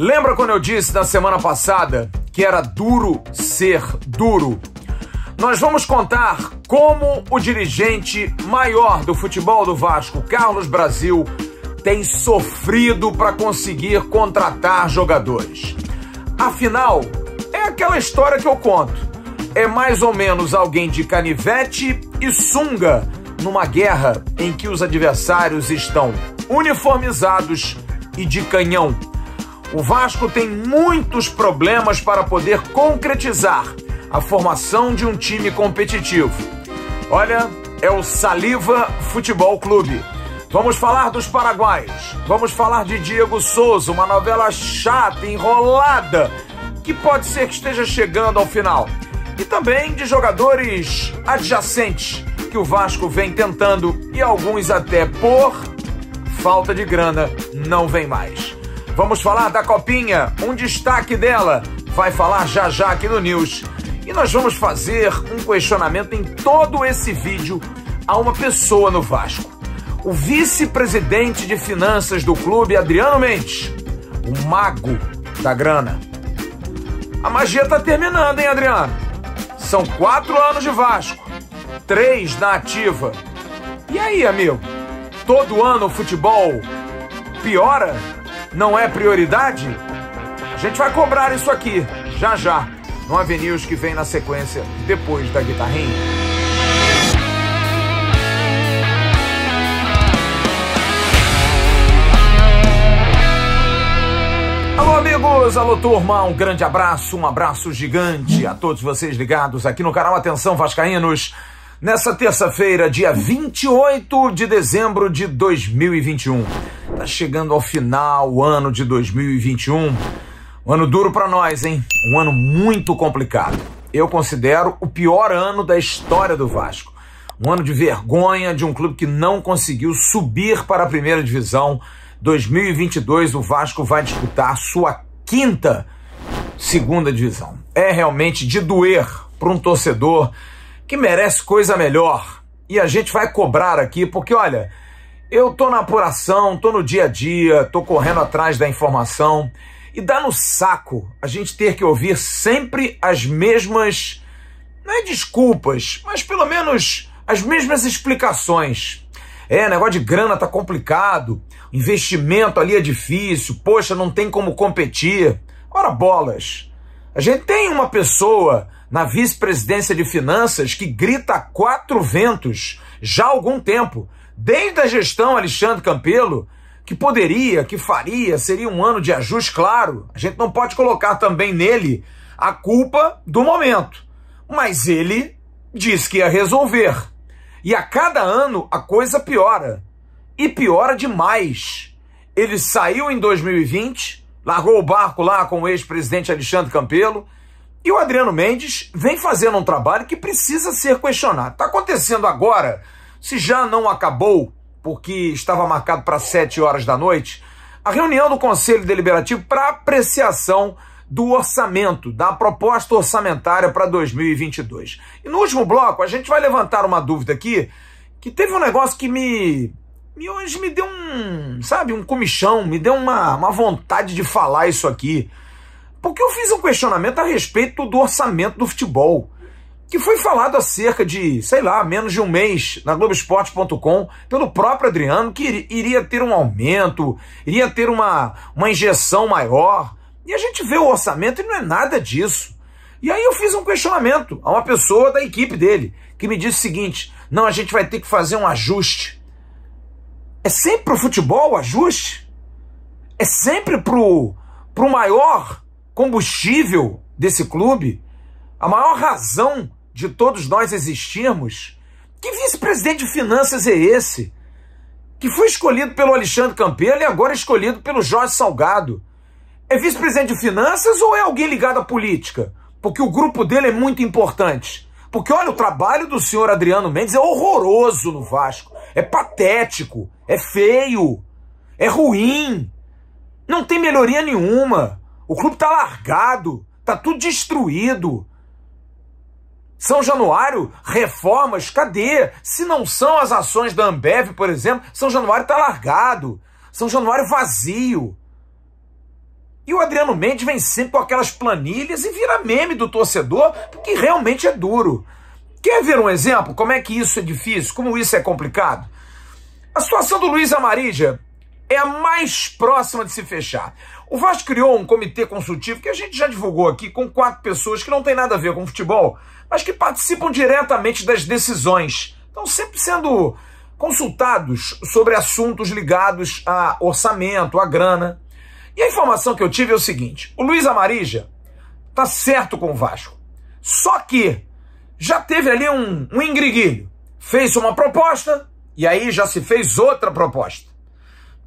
Lembra quando eu disse na semana passada que era duro ser duro? Nós vamos contar como o dirigente maior do futebol do Vasco, Carlos Brasil, tem sofrido para conseguir contratar jogadores. Afinal, é aquela história que eu conto. É mais ou menos alguém de canivete e sunga numa guerra em que os adversários estão uniformizados e de canhão. O Vasco tem muitos problemas para poder concretizar a formação de um time competitivo. Olha, é o Saliva Futebol Clube. Vamos falar dos paraguaios, vamos falar de Diego Souza, uma novela chata, enrolada, que pode ser que esteja chegando ao final. E também de jogadores adjacentes que o Vasco vem tentando e alguns até por falta de grana não vem mais. Vamos falar da Copinha, um destaque dela, vai falar já já aqui no News. E nós vamos fazer um questionamento em todo esse vídeo a uma pessoa no Vasco. O vice-presidente de finanças do clube, Adriano Mendes, o mago da grana. A magia tá terminando, hein, Adriano? São 4 anos de Vasco, 3 na ativa. E aí, amigo? Todo ano o futebol piora? Não é prioridade? A gente vai cobrar isso aqui, já já, no AVNews que vem na sequência, depois da guitarrinha. Alô, amigos, alô, turma, um grande abraço, um abraço gigante a todos vocês ligados aqui no canal Atenção Vascaínos, nessa terça-feira, dia 28 de dezembro de 2021. Tá chegando ao final o ano de 2021, um ano duro pra nós, hein? Um ano muito complicado. Eu considero o pior ano da história do Vasco. Um ano de vergonha de um clube que não conseguiu subir para a primeira divisão. 2022 o Vasco vai disputar sua 5ª segunda divisão. É realmente de doer para um torcedor que merece coisa melhor. E a gente vai cobrar aqui, porque olha, eu tô na apuração, tô no dia a dia, tô correndo atrás da informação e dá no saco a gente ter que ouvir sempre as mesmas, não é desculpas, mas pelo menos as mesmas explicações. Negócio de grana tá complicado, investimento ali é difícil, poxa, não tem como competir. Ora bolas, a gente tem uma pessoa na vice-presidência de finanças que grita a 4 ventos já há algum tempo, desde a gestão Alexandre Campelo, que poderia, que faria, seria um ano de ajuste, claro. A gente não pode colocar também nele a culpa do momento, mas ele disse que ia resolver. E a cada ano a coisa piora. E piora demais. Ele saiu em 2020, largou o barco lá com o ex-presidente Alexandre Campelo, e o Adriano Mendes vem fazendo um trabalho que precisa ser questionado. Está acontecendo agora, se já não acabou, porque estava marcado para 7 horas da noite, a reunião do Conselho Deliberativo para apreciação do orçamento, da proposta orçamentária para 2022. E no último bloco, a gente vai levantar uma dúvida aqui, que teve um negócio que hoje me deu um comichão, me deu uma vontade de falar isso aqui. Porque eu fiz um questionamento a respeito do orçamento do futebol, que foi falado há cerca de, menos de um mês na Globoesporte.com pelo próprio Adriano, que iria ter um aumento, iria ter uma injeção maior. E a gente vê o orçamento e não é nada disso. E aí eu fiz um questionamento a uma pessoa da equipe dele, que me disse o seguinte: não, a gente vai ter que fazer um ajuste. É sempre pro futebol o ajuste? É sempre pro maior combustível desse clube? A maior razão de todos nós existirmos? Que vice-presidente de finanças é esse? Que foi escolhido pelo Alexandre Campelo e agora escolhido pelo Jorge Salgado. É vice-presidente de finanças ou é alguém ligado à política? Porque o grupo dele é muito importante. Porque, olha, o trabalho do senhor Adriano Mendes é horroroso no Vasco. É patético, é feio, é ruim. Não tem melhoria nenhuma. O clube tá largado, tá tudo destruído. São Januário, reformas, cadê? Se não são as ações da Ambev, por exemplo, São Januário tá largado. São Januário vazio. E o Adriano Mendes vem sempre com aquelas planilhas e vira meme do torcedor, porque realmente é duro. Quer ver um exemplo? Como é que isso é difícil? Como isso é complicado? A situação do Luiz Amarija é a mais próxima de se fechar. O Vasco criou um comitê consultivo que a gente já divulgou aqui, com 4 pessoas que não tem nada a ver com futebol, mas que participam diretamente das decisões. Estão sempre sendo consultados sobre assuntos ligados a orçamento, a grana. E a informação que eu tive é o seguinte: o Luiz Amarija tá certo com o Vasco. Só que já teve ali um ingriguilho. Fez uma proposta e aí já se fez outra proposta.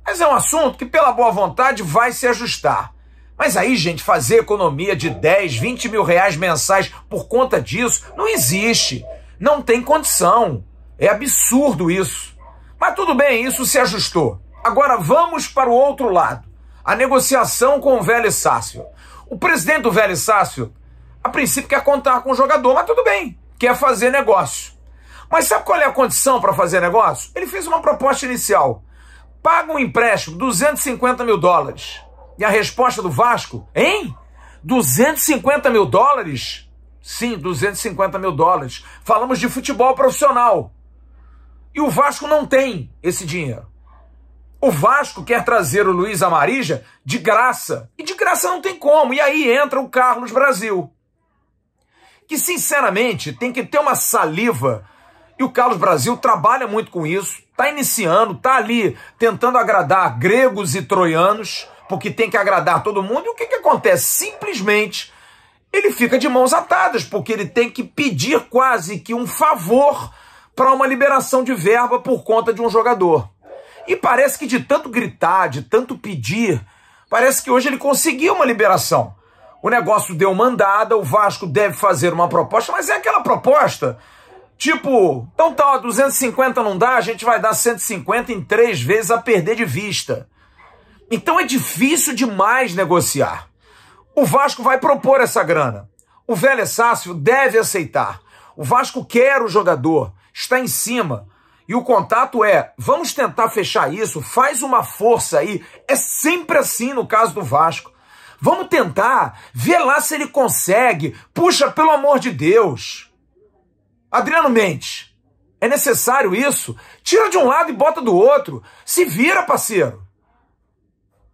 Mas é um assunto que, pela boa vontade, vai se ajustar. Mas aí, gente, fazer economia de 10, 20 mil reais mensais por conta disso não existe. Não tem condição. É absurdo isso. Mas tudo bem, isso se ajustou. Agora vamos para o outro lado. A negociação com o Vélez Sársfield. O presidente do Vélez Sársfield, a princípio, quer contar com o jogador, mas tudo bem, quer fazer negócio. Mas sabe qual é a condição para fazer negócio? Ele fez uma proposta inicial. Paga um empréstimo, 250 mil dólares. E a resposta do Vasco, hein? 250 mil dólares? Sim, 250 mil dólares. Falamos de futebol profissional. E o Vasco não tem esse dinheiro. O Vasco quer trazer o Luiz Amarija de graça. E de graça não tem como. E aí entra o Carlos Brasil, que sinceramente tem que ter uma saliva. E o Carlos Brasil trabalha muito com isso. Está iniciando, está ali tentando agradar gregos e troianos, porque tem que agradar todo mundo. E o que acontece? Simplesmente ele fica de mãos atadas, porque ele tem que pedir quase que um favor para uma liberação de verba por conta de um jogador. E parece que de tanto gritar, de tanto pedir, parece que hoje ele conseguiu uma liberação. O negócio deu uma andada, o Vasco deve fazer uma proposta, mas é aquela proposta, tipo, então tá, 250 não dá, a gente vai dar 150 em 3 vezes a perder de vista. Então é difícil demais negociar. O Vasco vai propor essa grana. O Vélez Sársfield deve aceitar. O Vasco quer o jogador, está em cima. E o contato é, vamos tentar fechar isso, faz uma força aí. É sempre assim no caso do Vasco. Vamos tentar, vê lá se ele consegue. Puxa, pelo amor de Deus. Adriano Mendes, é necessário isso? Tira de um lado e bota do outro. Se vira, parceiro.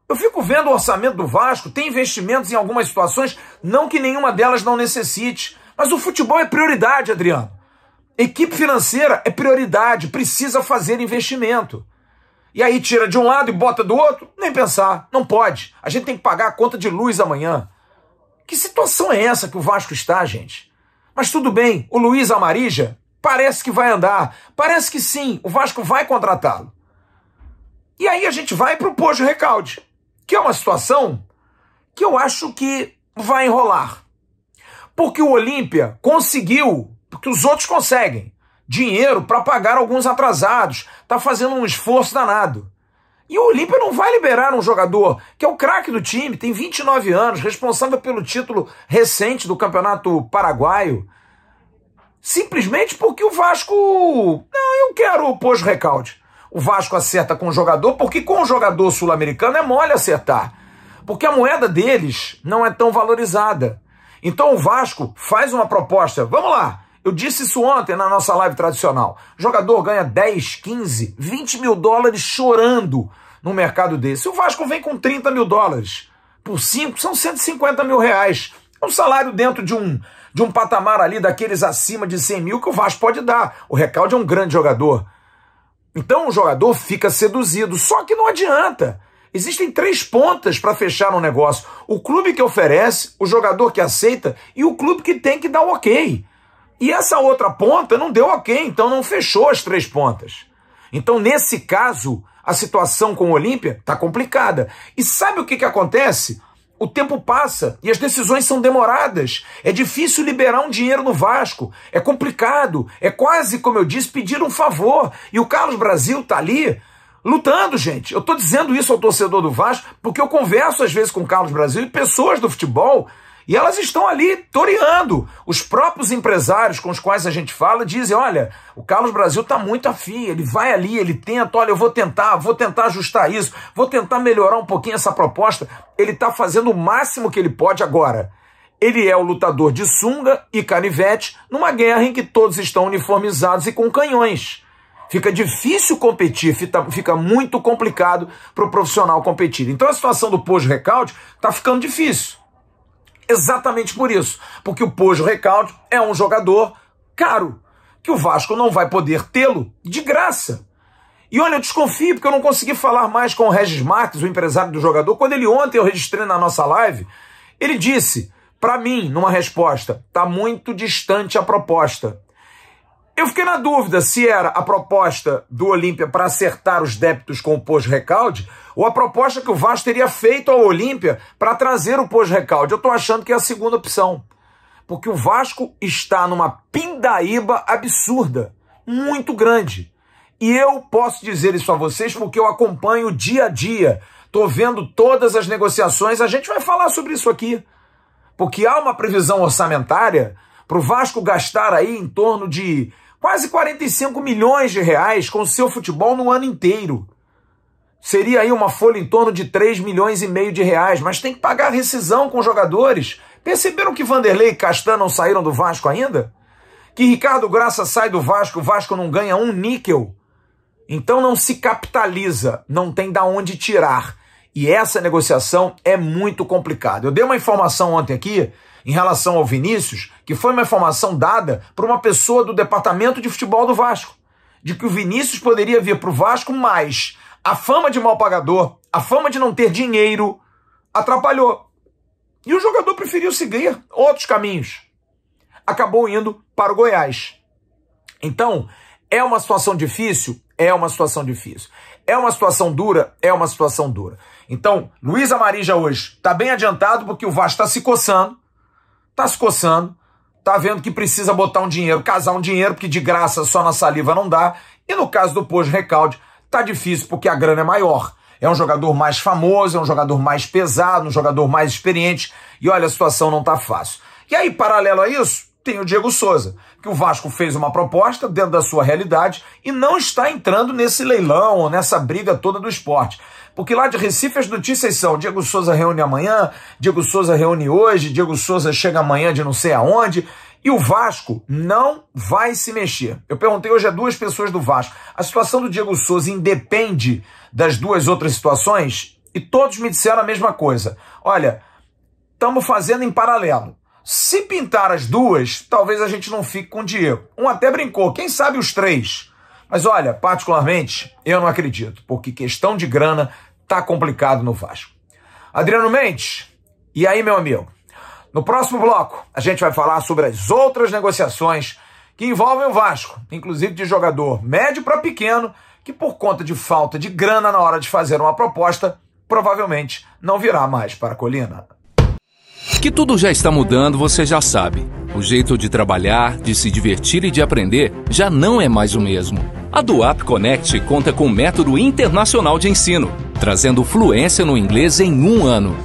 Eu fico vendo o orçamento do Vasco, tem investimentos em algumas situações, não que nenhuma delas não necessite. Mas o futebol é prioridade, Adriano. Equipe financeira é prioridade, precisa fazer investimento. E aí tira de um lado e bota do outro? Nem pensar, não pode. A gente tem que pagar a conta de luz amanhã. Que situação é essa que o Vasco está, gente? Mas tudo bem, o Luiz Amarija parece que vai andar, parece que sim, o Vasco vai contratá-lo. E aí a gente vai para o Pojo Recalde, que é uma situação que eu acho que vai enrolar. Porque o Olímpia conseguiu, porque os outros conseguem, dinheiro para pagar alguns atrasados, está fazendo um esforço danado. E o Olímpia não vai liberar um jogador que é o craque do time, tem 29 anos, responsável pelo título recente do Campeonato Paraguaio, simplesmente porque o Vasco... Não, eu quero o Pojo Recalde. O Vasco acerta com o jogador, porque com o jogador sul-americano é mole acertar. Porque a moeda deles não é tão valorizada. Então o Vasco faz uma proposta. Vamos lá, eu disse isso ontem na nossa live tradicional. O jogador ganha 10, 15, 20 mil dólares chorando no mercado desse. O Vasco vem com 30 mil dólares. Por 5, são 150 mil reais. É um salário dentro de um patamar ali daqueles acima de 100 mil que o Vasco pode dar. O Recalde é um grande jogador. Então o jogador fica seduzido. Só que não adianta. Existem 3 pontas para fechar um negócio. O clube que oferece, o jogador que aceita e o clube que tem que dar o ok. E essa outra ponta não deu ok, então não fechou as 3 pontas. Então, nesse caso, a situação com o Olímpia está complicada. E sabe o que acontece? O tempo passa e as decisões são demoradas. É difícil liberar um dinheiro no Vasco. É complicado. É quase, como eu disse, pedir um favor. E o Carlos Brasil está ali lutando, gente. Eu estou dizendo isso ao torcedor do Vasco porque eu converso às vezes com o Carlos Brasil e pessoas do futebol E elas estão ali toreando. Os próprios empresários com os quais a gente fala dizem, olha, o Carlos Brasil está muito afim, ele vai ali, ele tenta, olha, eu vou tentar ajustar isso, vou tentar melhorar um pouquinho essa proposta. Ele está fazendo o máximo que ele pode agora. Ele é o lutador de sunga e canivete numa guerra em que todos estão uniformizados e com canhões. Fica difícil competir, fica muito complicado para o profissional competir. Então a situação do Pojo Recalde está ficando difícil. Exatamente por isso, porque o Pojo Recalde é um jogador caro, que o Vasco não vai poder tê-lo de graça. E olha, eu desconfio, porque eu não consegui falar mais com o Regis Marques, o empresário do jogador, quando ele ontem eu registrei na nossa live, ele disse, para mim, numa resposta, está muito distante a proposta. Eu fiquei na dúvida se era a proposta do Olímpia para acertar os débitos com o Pojo Recalde ou a proposta que o Vasco teria feito ao Olímpia para trazer o Pojo Recalde. Eu estou achando que é a segunda opção, porque o Vasco está numa pindaíba absurda, muito grande. E eu posso dizer isso a vocês porque eu acompanho dia a dia, estou vendo todas as negociações, a gente vai falar sobre isso aqui, porque há uma previsão orçamentária para o Vasco gastar aí em torno de quase 45 milhões de reais com o seu futebol no ano inteiro. Seria aí uma folha em torno de 3 milhões e meio de reais, mas tem que pagar rescisão com jogadores. Perceberam que Vanderlei e Castan não saíram do Vasco ainda? Que Ricardo Graça sai do Vasco, o Vasco não ganha um níquel. Então não se capitaliza, não tem da onde tirar. E essa negociação é muito complicada. Eu dei uma informação ontem aqui, em relação ao Vinícius, que foi uma informação dada por uma pessoa do departamento de futebol do Vasco, de que o Vinícius poderia vir para o Vasco, mas a fama de mal pagador, a fama de não ter dinheiro, atrapalhou. E o jogador preferiu seguir outros caminhos. Acabou indo para o Goiás. Então, é uma situação difícil? É uma situação difícil. É uma situação dura? É uma situação dura. Então, Luiz Amarija hoje está bem adiantado porque o Vasco está se coçando, tá vendo que precisa botar um dinheiro, casar um dinheiro, porque de graça só na saliva não dá. E no caso do Pojo Recalde, tá difícil porque a grana é maior. É um jogador mais famoso, é um jogador mais pesado, um jogador mais experiente. E olha, a situação não tá fácil. E aí, paralelo a isso, tem o Diego Souza, que o Vasco fez uma proposta dentro da sua realidade e não está entrando nesse leilão ou nessa briga toda do esporte. Porque lá de Recife as notícias são Diego Souza reúne amanhã, Diego Souza reúne hoje, Diego Souza chega amanhã de não sei aonde, e o Vasco não vai se mexer. Eu perguntei hoje a duas pessoas do Vasco, a situação do Diego Souza independe das duas outras situações? E todos me disseram a mesma coisa. Olha, estamos fazendo em paralelo. Se pintar as duas, talvez a gente não fique com o Diego. Um até brincou, quem sabe os três? Mas olha, particularmente, eu não acredito, porque questão de grana tá complicado no Vasco. Adriano Mendes, e aí, meu amigo? No próximo bloco, a gente vai falar sobre as outras negociações que envolvem o Vasco, inclusive de jogador médio para pequeno, que por conta de falta de grana na hora de fazer uma proposta, provavelmente não virá mais para a Colina. Que tudo já está mudando, você já sabe. O jeito de trabalhar, de se divertir e de aprender já não é mais o mesmo. A Duap Connect conta com um método internacional de ensino, trazendo fluência no inglês em 1 ano.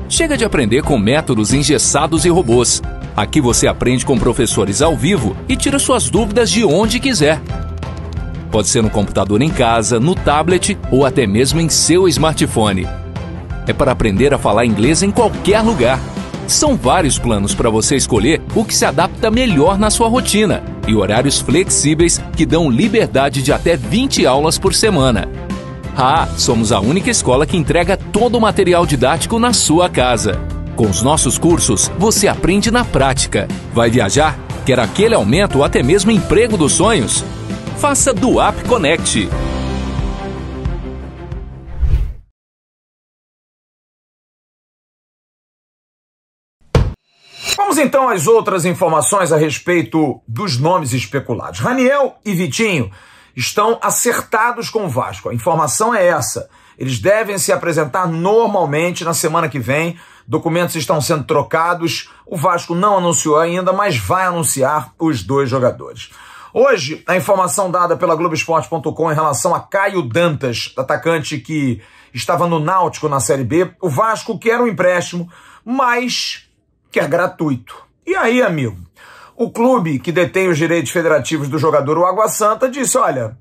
Chega de aprender com métodos engessados e robôs. Aqui você aprende com professores ao vivo e tira suas dúvidas de onde quiser. Pode ser no computador em casa, no tablet ou até mesmo em seu smartphone. É para aprender a falar inglês em qualquer lugar. São vários planos para você escolher o que se adapta melhor na sua rotina e horários flexíveis que dão liberdade de até 20 aulas por semana. Somos a única escola que entrega todo o material didático na sua casa. Com os nossos cursos, você aprende na prática. Vai viajar? Quer aquele aumento ou até mesmo emprego dos sonhos? Faça Duap Connect. Vamos então às outras informações a respeito dos nomes especulados. Raniel e Vitinho estão acertados com o Vasco. A informação é essa. Eles devem se apresentar normalmente na semana que vem. Documentos estão sendo trocados. O Vasco não anunciou ainda, mas vai anunciar os dois jogadores. Hoje, a informação dada pela Globoesporte.com em relação a Caio Dantas, atacante que estava no Náutico na Série B, o Vasco quer um empréstimo, mas que é gratuito. E aí, amigo, o clube que detém os direitos federativos do jogador, o Água Santa, disse, olha,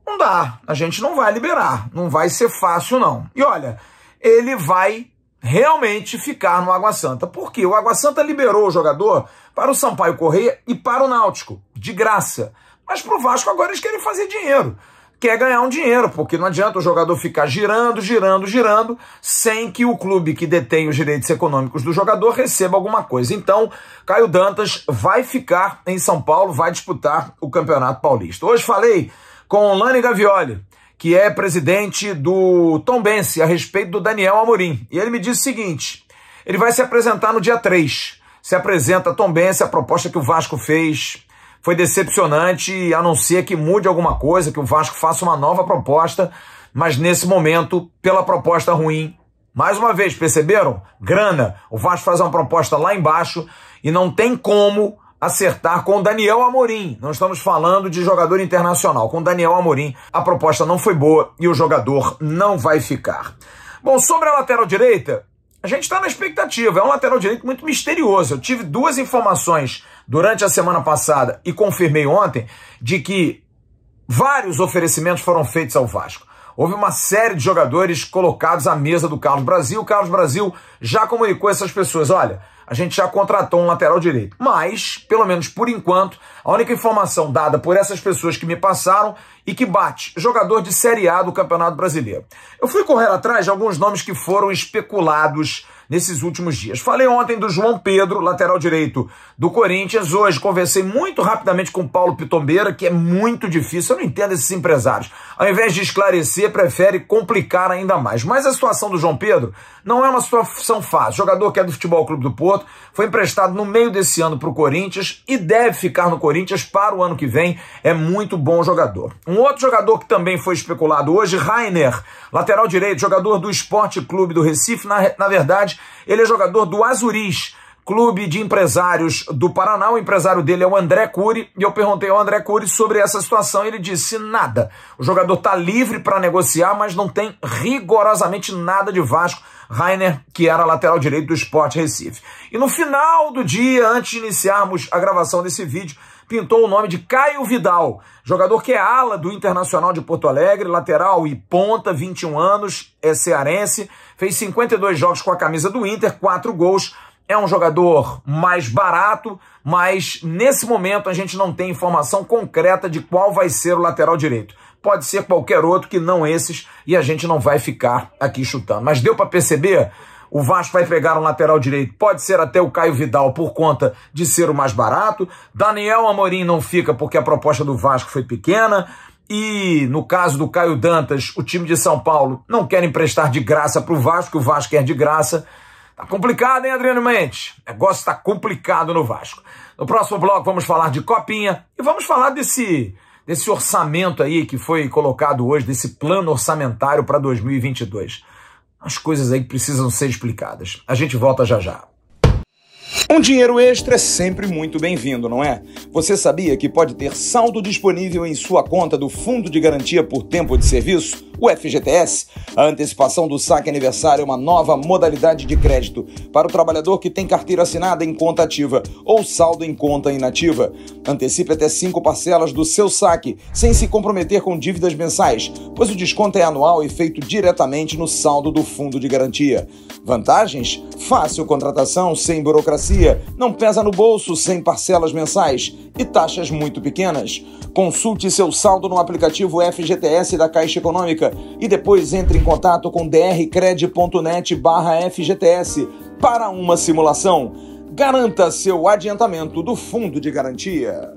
não dá, a gente não vai liberar, não vai ser fácil não. E olha, ele vai realmente ficar no Água Santa. Por quê? O Água Santa liberou o jogador para o Sampaio Corrêa e para o Náutico, de graça. Mas para o Vasco agora eles querem fazer dinheiro. Quer ganhar um dinheiro, porque não adianta o jogador ficar girando, sem que o clube que detém os direitos econômicos do jogador receba alguma coisa. Então, Caio Dantas vai ficar em São Paulo, vai disputar o Campeonato Paulista. Hoje falei com Lani Gavioli, que é presidente do Tombense, a respeito do Daniel Amorim. E ele me disse o seguinte, ele vai se apresentar no dia 3. Se apresenta a Tombense, a proposta que o Vasco fez foi decepcionante, a não ser que mude alguma coisa, que o Vasco faça uma nova proposta, mas nesse momento, pela proposta ruim, mais uma vez, perceberam? Grana, o Vasco faz uma proposta lá embaixo e não tem como acertar com o Daniel Amorim. Não estamos falando de jogador internacional. Com o Daniel Amorim, a proposta não foi boa e o jogador não vai ficar. Bom, sobre a lateral direita, a gente está na expectativa. É um lateral direito muito misterioso. Eu tive 2 informações durante a semana passada e confirmei ontem de que vários oferecimentos foram feitos ao Vasco. Houve uma série de jogadores colocados à mesa do Carlos Brasil. O Carlos Brasil já comunicou a essas pessoas, olha, a gente já contratou um lateral direito. Mas, pelo menos por enquanto, a única informação dada por essas pessoas que me passaram e que bate, jogador de Série A do Campeonato Brasileiro. Eu fui correr atrás de alguns nomes que foram especulados nesses últimos dias. Falei ontem do João Pedro, lateral direito do Corinthians. Hoje conversei muito rapidamente com o Paulo Pitombeira, que é muito difícil. Eu não entendo esses empresários. Ao invés de esclarecer, prefere complicar ainda mais. Mas a situação do João Pedro não é uma situação fácil. Jogador que é do Futebol Clube do Porto, foi emprestado no meio desse ano para o Corinthians e deve ficar no Corinthians para o ano que vem. É muito bom jogador. Um outro jogador que também foi especulado hoje, Rainer, lateral direito, jogador do Sport Clube do Recife. Na verdade, ele é jogador do Azuris, clube de empresários do Paraná. O empresário dele é o André Cury, e eu perguntei ao André Cury sobre essa situação, e ele disse nada. O jogador está livre para negociar, mas não tem rigorosamente nada de Vasco. Rainer, que era lateral direito do Sport Recife. E no final do dia, antes de iniciarmos a gravação desse vídeo, pintou o nome de Caio Vidal, jogador que é ala do Internacional de Porto Alegre, lateral e ponta, 21 anos, é cearense, fez 52 jogos com a camisa do Inter, 4 gols, é um jogador mais barato, mas nesse momento a gente não tem informação concreta de qual vai ser o lateral direito. Pode ser qualquer outro que não esses, e a gente não vai ficar aqui chutando. Mas deu para perceber? O Vasco vai pegar um lateral direito, pode ser até o Caio Vidal por conta de ser o mais barato. Daniel Amorim não fica porque a proposta do Vasco foi pequena. E no caso do Caio Dantas, o time de São Paulo não quer emprestar de graça para o Vasco, o Vasco quer de graça. Tá complicado, hein, Adriano Mendes? O negócio tá complicado no Vasco. No próximo bloco vamos falar de Copinha e vamos falar desse orçamento aí que foi colocado hoje, desse plano orçamentário para 2022. As coisas aí que precisam ser explicadas. A gente volta já já. Um dinheiro extra é sempre muito bem-vindo, não é? Você sabia que pode ter saldo disponível em sua conta do Fundo de Garantia por Tempo de Serviço, o FGTS? A antecipação do saque aniversário é uma nova modalidade de crédito para o trabalhador que tem carteira assinada em conta ativa ou saldo em conta inativa. Antecipe até 5 parcelas do seu saque, sem se comprometer com dívidas mensais, pois o desconto é anual e feito diretamente no saldo do Fundo de Garantia. Vantagens? Fácil contratação, sem burocracia, não pesa no bolso, sem parcelas mensais e taxas muito pequenas. Consulte seu saldo no aplicativo FGTS da Caixa Econômica e depois entre em contato com drcred.net/FGTS para uma simulação. Garanta seu adiantamento do Fundo de Garantia.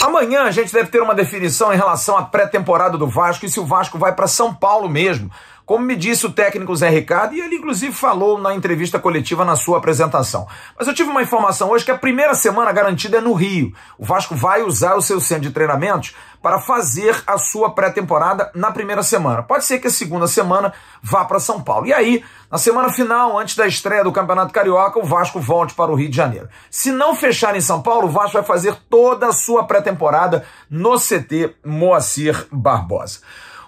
Amanhã a gente deve ter uma definição em relação à pré-temporada do Vasco e se o Vasco vai para São Paulo mesmo, como me disse o técnico Zé Ricardo, e ele inclusive falou na entrevista coletiva na sua apresentação. Mas eu tive uma informação hoje que a primeira semana garantida é no Rio. O Vasco vai usar o seu centro de treinamentos para fazer a sua pré-temporada na primeira semana. Pode ser que a segunda semana vá para São Paulo. E aí, na semana final, antes da estreia do Campeonato Carioca, o Vasco volte para o Rio de Janeiro. Se não fechar em São Paulo, o Vasco vai fazer toda a sua pré-temporada no CT Moacir Barbosa.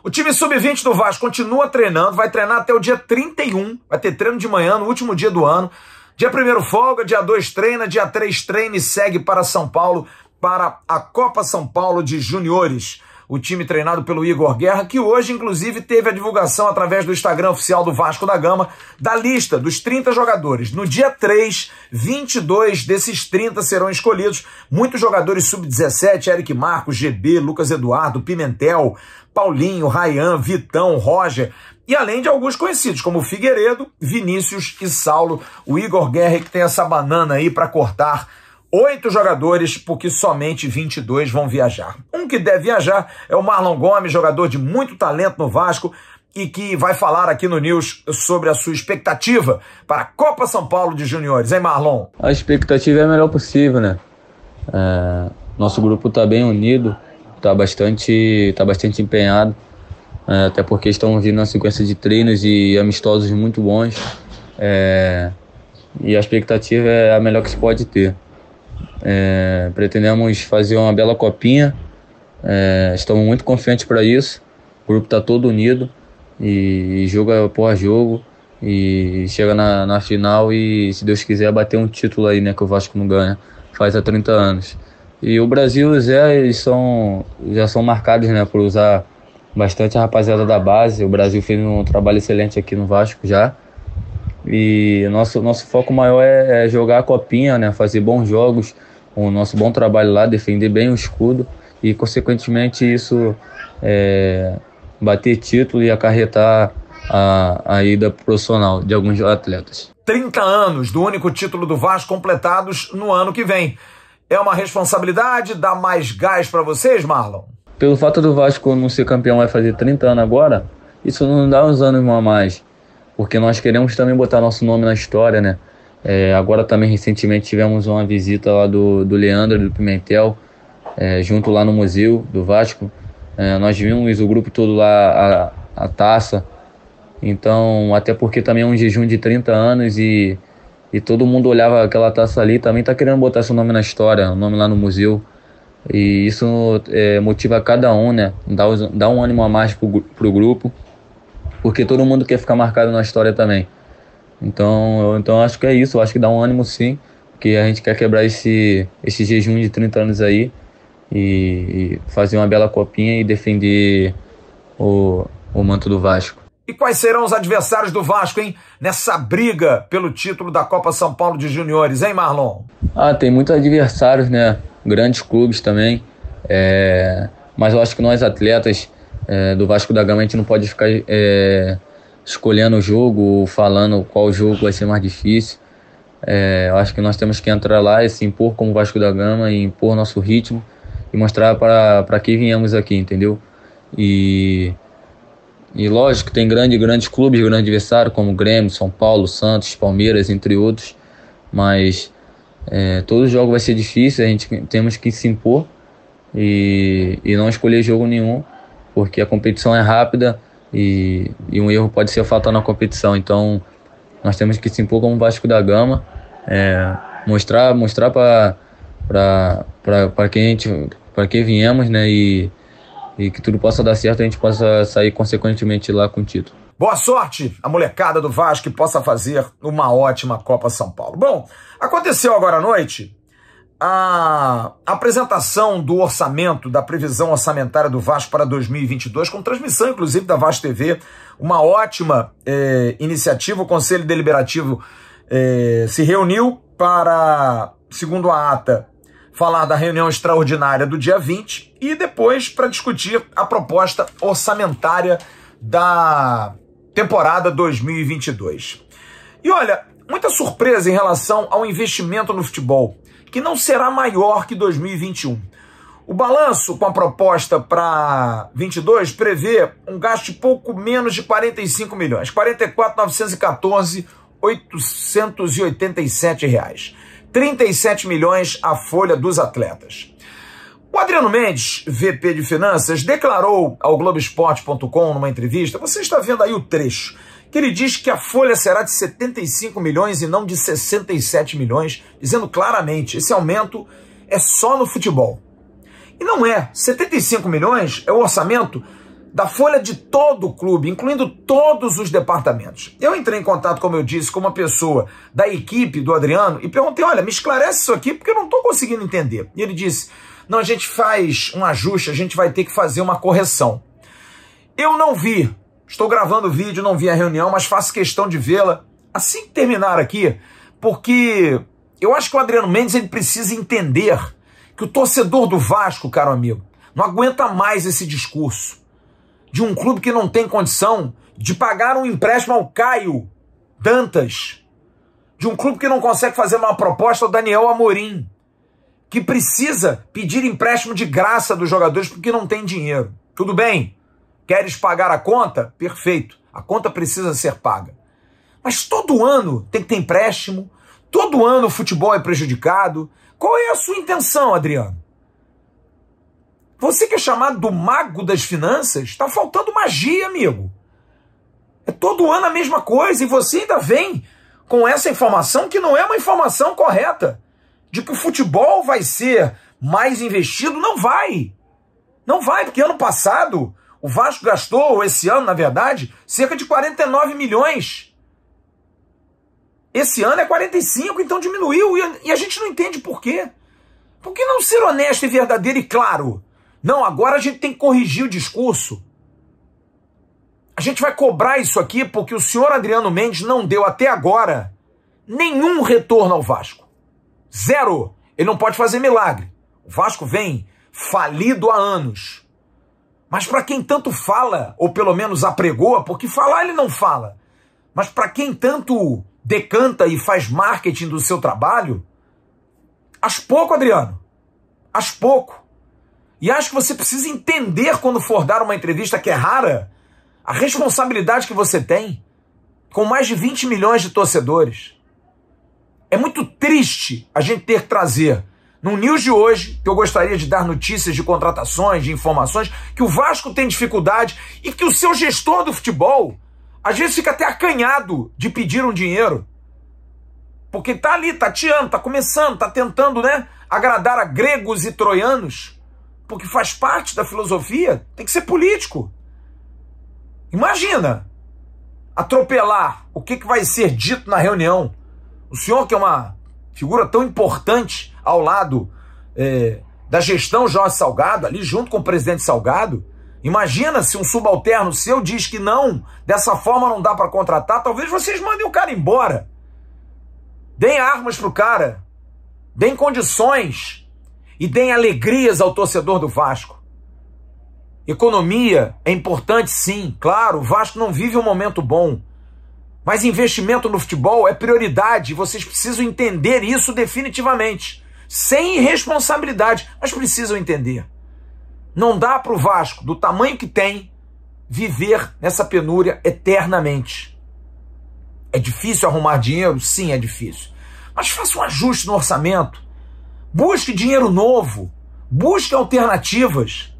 O time sub-20 do Vasco continua treinando, vai treinar até o dia 31, vai ter treino de manhã, no último dia do ano. Dia 1º folga, dia 2 treina, dia 3 treina e segue para São Paulo, para a Copa São Paulo de Juniores. O time treinado pelo Igor Guerra, que hoje, inclusive, teve a divulgação através do Instagram oficial do Vasco da Gama, da lista dos 30 jogadores. No dia 3, 22 desses 30 serão escolhidos. Muitos jogadores sub-17, Eric Marcos, GB, Lucas Eduardo, Pimentel, Paulinho, Ryan, Vitão, Roger, e além de alguns conhecidos, como Figueiredo, Vinícius e Saulo. O Igor Guerra que tem essa banana aí para cortar 8 jogadores, porque somente 22 vão viajar. Um que deve viajar é o Marlon Gomes, jogador de muito talento no Vasco, e que vai falar aqui no News sobre a sua expectativa para a Copa São Paulo de Juniores. Hein, Marlon? A expectativa é a melhor possível, né? Nosso grupo está bem unido, está bastante empenhado, até porque estão vindo uma sequência de treinos e amistosos muito bons, e a expectativa é a melhor que se pode ter. Pretendemos fazer uma bela copinha, estamos muito confiantes para isso. O grupo está todo unido e jogo após jogo e chega na final e, se Deus quiser, bater um título aí, né, que o Vasco não ganha faz há 30 anos. E o Brasil e o Zé, eles já são marcados, né, por usar bastante a rapaziada da base. O Brasil fez um trabalho excelente aqui no Vasco já. E nosso foco maior é jogar a copinha, né, fazer bons jogos, o nosso bom trabalho lá, defender bem o escudo e, consequentemente, isso bater título e acarretar a ida profissional de alguns atletas. 30 anos do único título do Vasco completados no ano que vem. É uma responsabilidade? Dá mais gás para vocês, Marlon? Pelo fato do Vasco não ser campeão, vai fazer 30 anos agora, isso não dá uns anos a mais, porque nós queremos também botar nosso nome na história, né? Agora também, recentemente, tivemos uma visita lá do Leandro, do Pimentel, junto lá no museu do Vasco. Nós vimos o grupo todo lá, a taça. Então, até porque também é um jejum de 30 anos e todo mundo olhava aquela taça ali, também tá querendo botar seu nome na história, o nome lá no museu. E isso motiva cada um, né? Dá um ânimo a mais pro grupo, porque todo mundo quer ficar marcado na história também. Então acho que é isso, eu acho que dá um ânimo sim, porque a gente quer quebrar esse jejum de 30 anos aí e fazer uma bela copinha e defender o manto do Vasco. E quais serão os adversários do Vasco, hein? Nessa briga pelo título da Copa São Paulo de Juniores, hein, Marlon? Tem muitos adversários, né? Grandes clubes também. Mas eu acho que nós, atletas do Vasco da Gama, a gente não pode ficar escolhendo o jogo ou falando qual jogo vai ser mais difícil. Eu acho que nós temos que entrar lá e se impor como Vasco da Gama e impor nosso ritmo e mostrar para que viemos aqui, entendeu? E lógico, tem grandes clubes, grandes adversários, como Grêmio, São Paulo, Santos, Palmeiras, entre outros. Mas todo jogo vai ser difícil, a gente temos que se impor e não escolher jogo nenhum, porque a competição é rápida e um erro pode ser fatal na competição. Então, nós temos que se impor como Vasco da Gama, mostrar para quem viemos, né? E que tudo possa dar certo, a gente possa sair consequentemente lá com o título. Boa sorte a molecada do Vasco, que possa fazer uma ótima Copa São Paulo. Bom, aconteceu agora à noite a apresentação do orçamento, da previsão orçamentária do Vasco para 2022, com transmissão, inclusive, da Vasco TV. Uma ótima iniciativa. O Conselho Deliberativo se reuniu para, segundo a ata, falar da reunião extraordinária do dia 20 e depois para discutir a proposta orçamentária da temporada 2022. E olha, muita surpresa em relação ao investimento no futebol, que não será maior que 2021. O balanço com a proposta para 22 prevê um gasto de pouco menos de 45 milhões, 44.914.887 reais. 37 milhões a folha dos atletas. O Adriano Mendes, VP de Finanças, declarou ao Globoesporte.com numa entrevista, você está vendo aí o trecho, que ele diz que a folha será de 75 milhões e não de 67 milhões, dizendo claramente, esse aumento é só no futebol. E não é. 75 milhões é o orçamento da folha de todo o clube, incluindo todos os departamentos. Eu entrei em contato, como eu disse, com uma pessoa da equipe do Adriano e perguntei, olha, me esclarece isso aqui porque eu não estou conseguindo entender. E ele disse, não, a gente faz um ajuste, a gente vai ter que fazer uma correção. Eu não vi, estou gravando o vídeo, não vi a reunião, mas faço questão de vê-la assim que terminar aqui, porque eu acho que o Adriano Mendes ele precisa entender que o torcedor do Vasco, caro amigo, não aguenta mais esse discurso de um clube que não tem condição de pagar um empréstimo ao Caio Dantas, de um clube que não consegue fazer uma proposta ao Daniel Amorim, que precisa pedir empréstimo de graça dos jogadores porque não tem dinheiro. Tudo bem, queres pagar a conta? Perfeito, a conta precisa ser paga. Mas todo ano tem que ter empréstimo, todo ano o futebol é prejudicado. Qual é a sua intenção, Adriano? Você que é chamado do mago das finanças, está faltando magia, amigo. É todo ano a mesma coisa e você ainda vem com essa informação que não é uma informação correta. De que o futebol vai ser mais investido, não vai. Não vai, porque ano passado o Vasco gastou, ou esse ano, na verdade, cerca de 49 milhões. Esse ano é 45, então diminuiu e a gente não entende por quê. Por que não ser honesto e verdadeiro e claro? Não, agora a gente tem que corrigir o discurso. A gente vai cobrar isso aqui porque o senhor Adriano Mendes não deu até agora nenhum retorno ao Vasco. Zero. Ele não pode fazer milagre. O Vasco vem falido há anos. Mas para quem tanto fala, ou pelo menos apregoa, porque falar ele não fala, mas para quem tanto decanta e faz marketing do seu trabalho, acho pouco, Adriano. Acho pouco. E acho que você precisa entender quando for dar uma entrevista que é rara, a responsabilidade que você tem com mais de 20 milhões de torcedores. É muito triste a gente ter que trazer, no News de hoje, que eu gostaria de dar notícias de contratações, de informações, que o Vasco tem dificuldade e que o seu gestor do futebol, às vezes fica até acanhado de pedir um dinheiro. Porque tá ali, tateando, tá começando, tá tentando, né, agradar a gregos e troianos, porque faz parte da filosofia, tem que ser político. Imagina atropelar o que vai ser dito na reunião. O senhor, que é uma figura tão importante ao lado da gestão Jorge Salgado, ali junto com o presidente Salgado, imagina se um subalterno seu diz que não, dessa forma não dá para contratar, talvez vocês mandem o cara embora. Deem armas pro cara, deem condições e deem alegrias ao torcedor do Vasco. Economia é importante sim, claro, o Vasco não vive um momento bom, mas investimento no futebol é prioridade, vocês precisam entender isso definitivamente, sem irresponsabilidade, mas precisam entender. Não dá para o Vasco, do tamanho que tem, viver nessa penúria eternamente. É difícil arrumar dinheiro? Sim, é difícil. Mas faça um ajuste no orçamento. Busque dinheiro novo. Busque alternativas.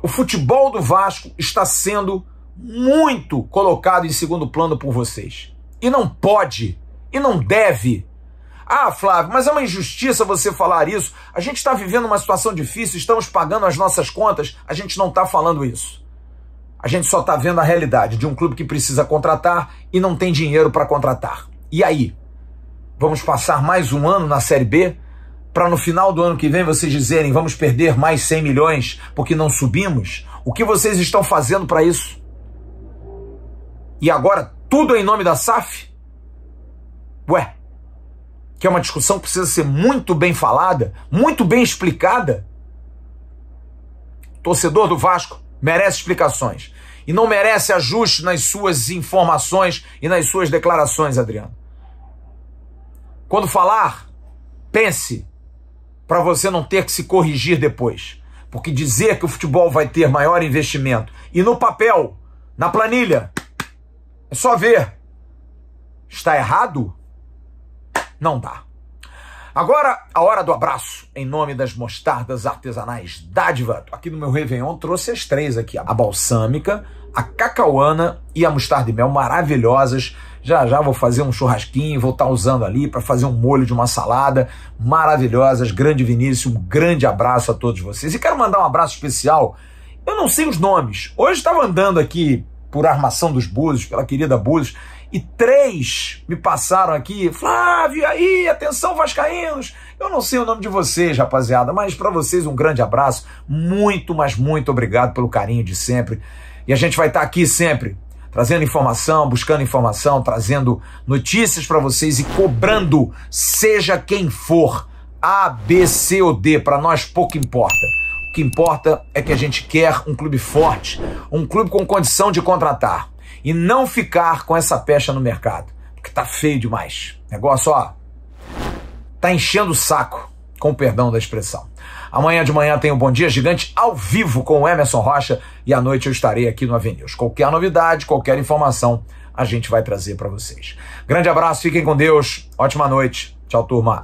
O futebol do Vasco está sendo muito colocado em segundo plano por vocês. E não pode, e não deve. Ah, Flávio, mas é uma injustiça você falar isso. A gente está vivendo uma situação difícil, estamos pagando as nossas contas, a gente não está falando isso. A gente só está vendo a realidade de um clube que precisa contratar e não tem dinheiro para contratar. E aí? Vamos passar mais um ano na Série B? Para no final do ano que vem vocês dizerem vamos perder mais 100 milhões porque não subimos? O que vocês estão fazendo para isso? E agora tudo em nome da SAF? Ué, que é uma discussão que precisa ser muito bem falada, muito bem explicada. Torcedor do Vasco merece explicações. E não merece ajuste nas suas informações e nas suas declarações, Adriano. Quando falar, pense para você não ter que se corrigir depois. Porque dizer que o futebol vai ter maior investimento e no papel, na planilha, é só ver. Está errado? Não dá. Agora, a hora do abraço, em nome das mostardas artesanais Dádiva. Aqui no meu Réveillon trouxe as três aqui, a balsâmica, a cacauana e a mostarda de mel, maravilhosas. Já já vou fazer um churrasquinho, vou estar usando ali para fazer um molho de uma salada, maravilhosas. Grande Vinícius, um grande abraço a todos vocês. E quero mandar um abraço especial Eu não sei os nomes. Hoje estava andando aqui por Armação dos Búzios, pela querida Búzios, e 3 me passaram aqui. Flávio, aí, atenção vascaínos. Eu não sei o nome de vocês, rapaziada, mas para vocês um grande abraço. Muito, mas muito obrigado pelo carinho de sempre. E a gente vai estar aqui sempre, trazendo informação, buscando informação, trazendo notícias para vocês e cobrando, seja quem for, A, B, C ou D, para nós pouco importa. O que importa é que a gente quer um clube forte, um clube com condição de contratar e não ficar com essa pecha no mercado, porque tá feio demais. Negócio, ó, tá enchendo o saco, com o perdão da expressão. Amanhã de manhã tem o Bom Dia Gigante ao vivo com o Emerson Rocha e à noite eu estarei aqui no AVNews. Qualquer novidade, qualquer informação, a gente vai trazer para vocês. Grande abraço, fiquem com Deus, ótima noite. Tchau, turma.